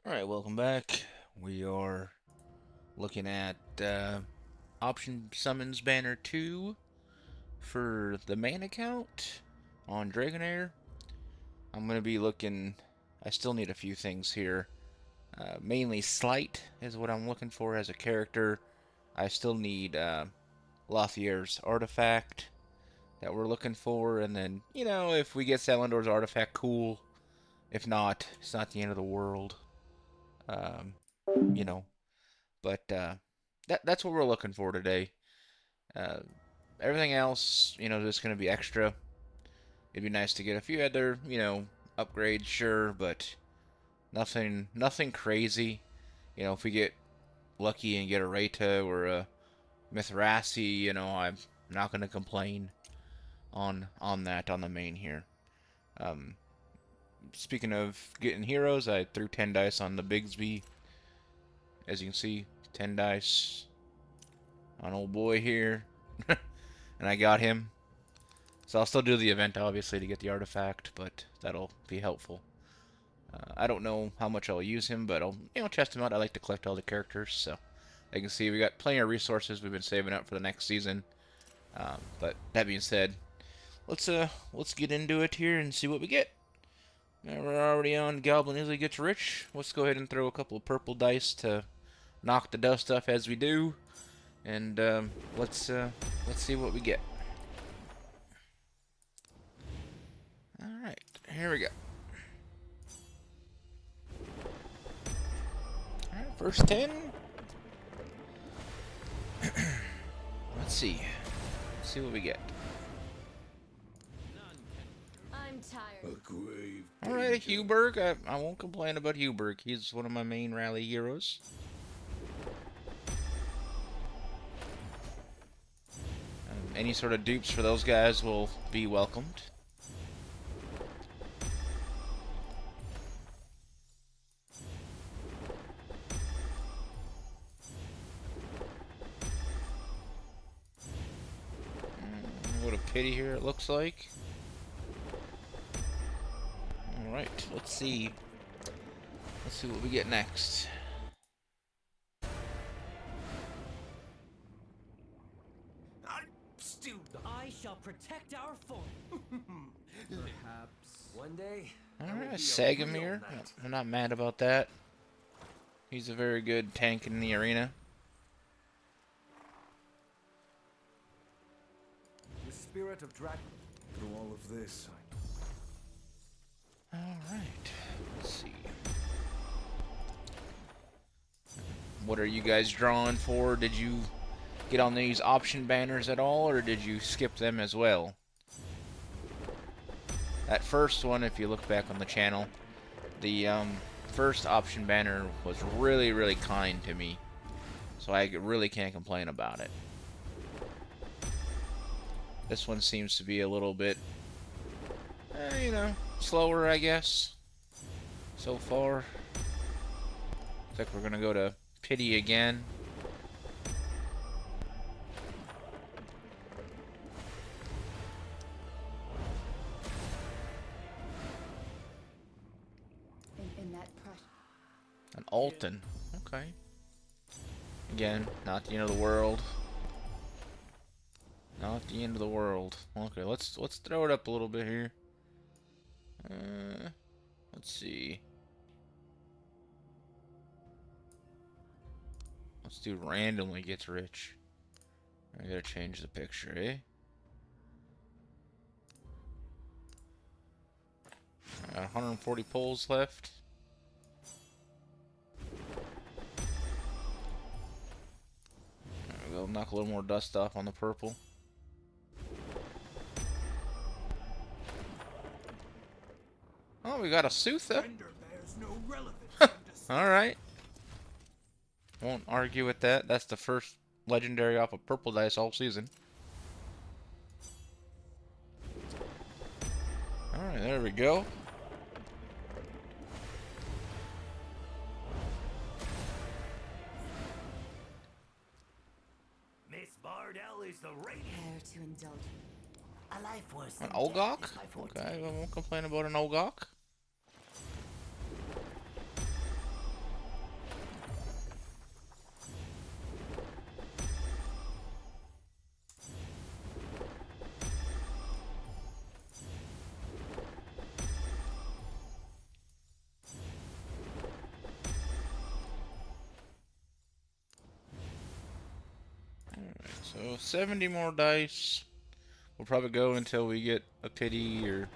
Alright, welcome back. We are looking at Option Summons Banner 2 for the main account on Dragonheir. I'm going to be looking... I still need a few things here. Mainly Slight is what I'm looking for as a character. I still need Lothier's artifact that we're looking for. And then, if we get Salendor's artifact, cool. If not, it's not the end of the world. Um, you know, But that's what we're looking for today. Uh, Everything else, just going to be extra. It'd be nice to get a few other, upgrades, sure, but nothing crazy. If we get lucky and get a Reta or a Mithrasi, I'm not going to complain on that on the main here. Um, Speaking of getting heroes, I threw 10 dice on the Bigsby. As you can see, 10 dice on old boy here. And I got him. So I'll still do the event, obviously, to get the artifact, but that'll be helpful. I don't know how much I'll use him, but I'll, test him out. I like to collect all the characters, so you can see we got plenty of resources we've been saving up for the next season. But that being said, let's get into it here and see what we get. Now we're already on Goblin Easily Gets Rich. Let's go ahead and throw a couple of purple dice to knock the dust off as we do, and let's see what we get. Alright, here we go. Alright, first 10. Let's see. Let's see what we get. I'm tired. Alright, Huberg. I won't complain about Huberg. He's one of my main rally heroes. Any sort of dupes for those guys will be welcomed. Go to pity here, it looks like. Alright, let's see. Let's see what we get next. I shall protect our fort. Perhaps one day. Alright, Sagamir. I'm not mad about that. He's a very good tank in the arena. The spirit of Dragon. Through all of this, Alright, let's see. What are you guys drawing for? Did you get on these option banners at all, or did you skip them as well? That first one, if you look back on the channel, the first option banner was really, really kind to me. So I really can't complain about it. This one seems to be a little bit, slower, I guess, so far. Looks like we're going to go to pity again. An Alton. Okay. Again, not the end of the world. Not the end of the world. Okay, let's throw it up a little bit here. Let's see. Let's do randomly gets rich. I gotta change the picture, eh? 140 pulls left. There we go. Knock a little more dust off on the purple. Oh, we got a Sutha. Alright. Won't argue with that. That's the first legendary off of purple dice all season. Alright, there we go. Miss Bardell is the radiant. Care to indulge A life worse An than Olgok? death is my forte. Okay, I won't complain about an Olgok. So 70 more dice. We'll probably go until we get a pity or...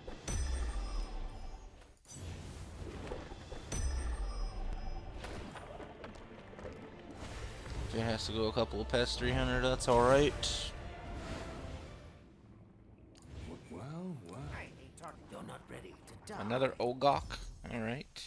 If it has to go a couple of past 300, that's alright. Well, well. You're not ready to die. Another Ogok. Alright.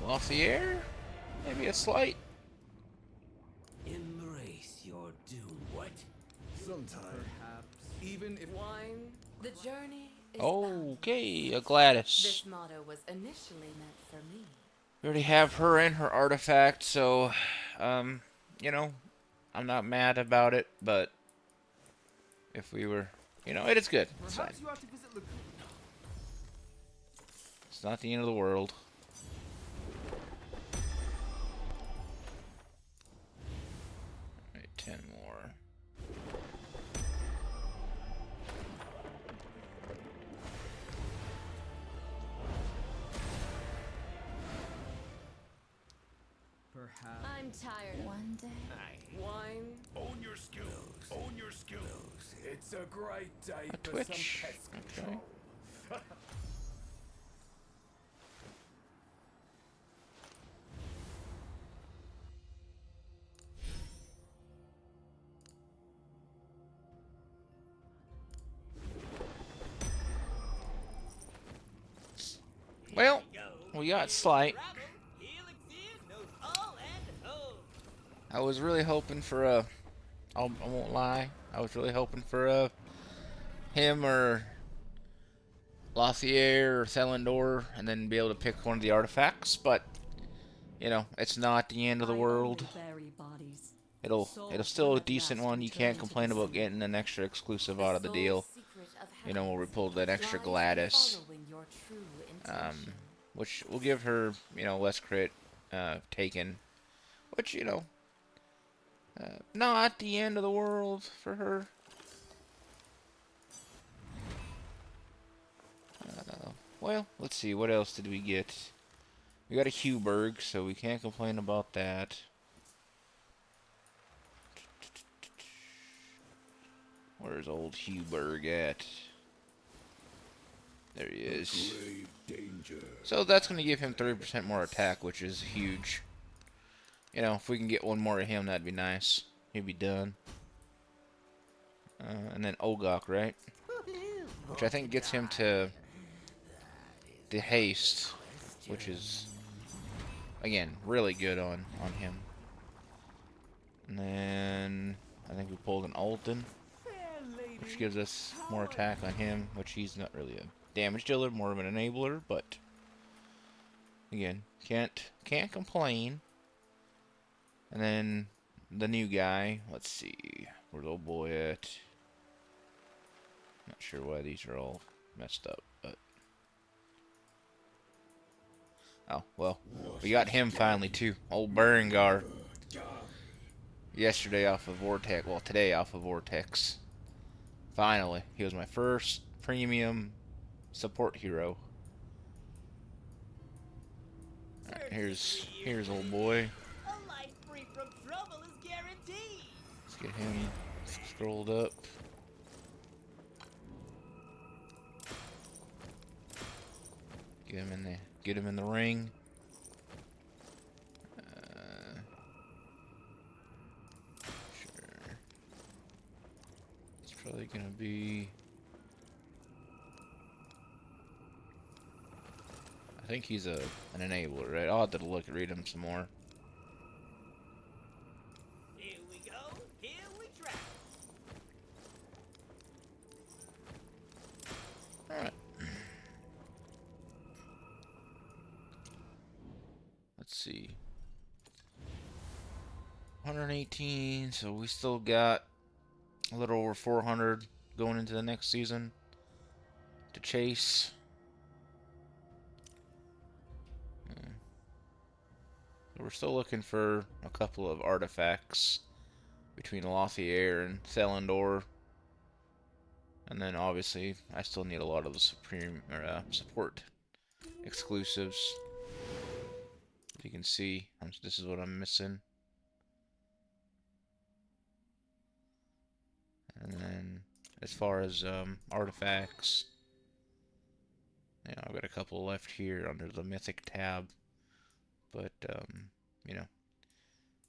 Off the air? Maybe a slight. Embrace your doom. What? Sometime. Perhaps. Even if Wine. The journey is Okay, a Gladys. This motto was initially meant for me. We already have her and her artifact, so, you know, I'm not mad about it, but if we were, you know, it is good. It's fine. perhaps you ought to visit Lagoon. It's not the end of the world. Alright, 10 more. Perhaps. I'm tired. One day. Wine. Own your skills. Own your skills. It's a great day A for Twitch. some pest Okay. control. Well, we got slight. I was really hoping for a... I won't lie. I was really hoping for a... him or... Lothier or Thelendor, and then be able to pick one of the artifacts, but... You know, it's not the end of the world. It'll still a decent one. You can't complain about getting an extra exclusive out of the deal. You know, where we pulled that extra Gladys. Which will give her, you know, less crit taken. Which, you know, not the end of the world for her. Well, let's see, what else did we get? We got a Huberg, so we can't complain about that. Where's old Huberg at? There he is. So that's going to give him 30% more attack, which is huge. You know, if we can get one more of him, that'd be nice. He'd be done. And then Ogok, right? Which I think gets him to the haste, which is, again, really good on him. And then I think we pulled an Alton, which gives us more attack on him, which he's not really a damage dealer, more of an enabler, but again, can't complain. And then the new guy, let's see, where's old boy at? Not sure why these are all messed up, but oh well, we got him finally too, old Berengar. Yesterday off of Vortex, well today off of Vortex. Finally, he was my first premium support hero. Right, here's old boy. A life free from trouble is guaranteed. Let's get him scrolled up. Get him in the ring. Sure. It's probably gonna be. I think he's an enabler, right? I'll have to read him some more. Here we go. Here we travel. Alright. Let's see. 118, so we still got a little over 400 going into the next season to chase. We're still looking for a couple of artifacts between Lothier and Thelendor. And then obviously I still need a lot of the supreme or support exclusives. As you can see, this is what I'm missing. And then as far as artifacts, you know, I've got a couple left here under the mythic tab. But you know,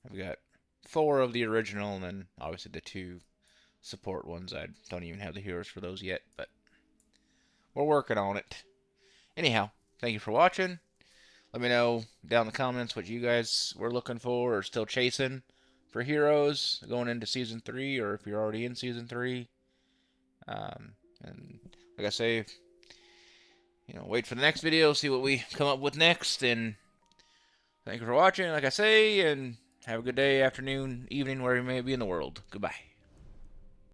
I've got 4 of the original, and then obviously the 2 support ones. I don't even have the heroes for those yet, but we're working on it. Anyhow, thank you for watching. Let me know down in the comments what you guys were looking for or still chasing for heroes going into Season 3, or if you're already in Season 3. And like I say, you know, wait for the next video, see what we come up with next, and thank you for watching, like I say, and have a good day, afternoon, evening, wherever you may be in the world. Goodbye.